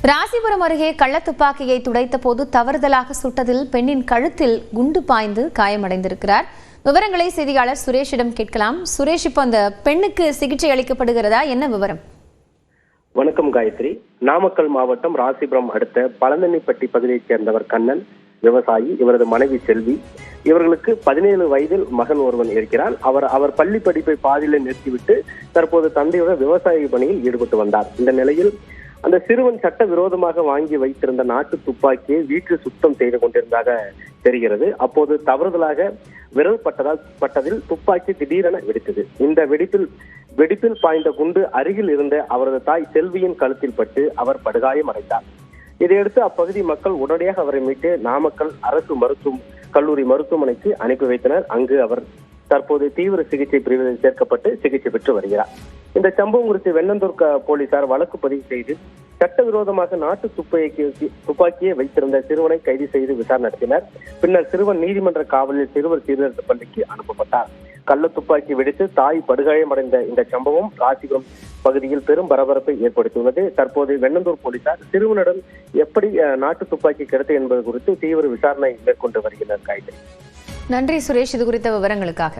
ராசிபுரம் அருகே கள்ளத்துப்பாக்கியை துடைத்த போது தவறுதலாக சுட்டதில் பெண்ணின் கழுத்தில் குண்டு பாய்ந்து காயமடைந்திருக்கிறார். விவரங்களை செய்தியாளர் சுரேஷிடம் கேட்கலாம். சுரேஷ், இப்போ அந்த பெண்ணுக்கு சிகிச்சை அளிக்கப்படுகிறதா? என்ன விவரம்? வணக்கம் காயத்ரி. நாமக்கல் மாவட்டம் ராசிபுரம் அடுத்த பழந்தண்ணிப்பட்டி பகுதியைச் சேர்ந்தவர் கண்ணன், விவசாயி. இவரது மனைவி செல்வி. இவர்களுக்கு 17 வயதில் மகன் ஒருவன் இருக்கிறார். அவர் பள்ளி படிப்பை பாதியில நிறுத்திவிட்டு தற்போது தந்தையுடன் விவசாய பணியில் ஈடுபட்டு வந்தார். இந்த நிலையில் அந்த சிறுவன் சட்ட விரோதமாக வாங்கி வைத்திருந்த நாட்டு துப்பாக்கியை வீட்டில் சுத்தம் செய்து கொண்டிருந்ததாக தெரிகிறது. அப்போது தவறுதலாக விரல் பட்டதில் துப்பாக்கி திடீரென வெடித்தது. இந்த வெடிப்பில் பாய்ந்த குண்டு அருகில் இருந்த அவரது தாய் செல்வியின் கழுத்தில் பட்டு அவர் படுகாயம் அடைந்தார். இதையடுத்து அப்பகுதி மக்கள் உடனடியாக அவரை மீட்டு நாமக்கல் அரசு கல்லூரி மருத்துவமனைக்கு அனுப்பி வைத்தனர். அங்கு அவர் தற்போது தீவிர சிகிச்சை பிரிவில் சேர்க்கப்பட்டு சிகிச்சை பெற்று வருகிறார். இந்த சம்பவம் குறித்து வெண்ணந்தூர் போலீசார் வழக்கு பதிவு செய்து சட்டவிரோதமாக நாட்டு துப்பாக்கியை வைத்திருந்த சிறுவனை கைது செய்து விசாரணை நடத்தினர். பின்னர் சிறுவன் நீதிமன்ற காவலில் சிறுவர் சீர்திருத்த பள்ளிக்கு அனுப்பப்பட்டார். கள்ள துப்பாக்கி வெடித்து தாய் படுகாயமடைந்த இந்த சம்பவம் ராசிபுரம் பகுதியில் பெரும் பரபரப்பை ஏற்படுத்தியுள்ளது. தற்போது வெண்ணந்தூர் போலீசார் சிறுவனிடம் எப்படி நாட்டு துப்பாக்கி கிடைத்தது என்பது குறித்து தீவிர விசாரணை மேற்கொண்டு வருகின்றனர். காய்கறி. நன்றி சுரேஷ், இது குறித்த விவரங்களுக்காக.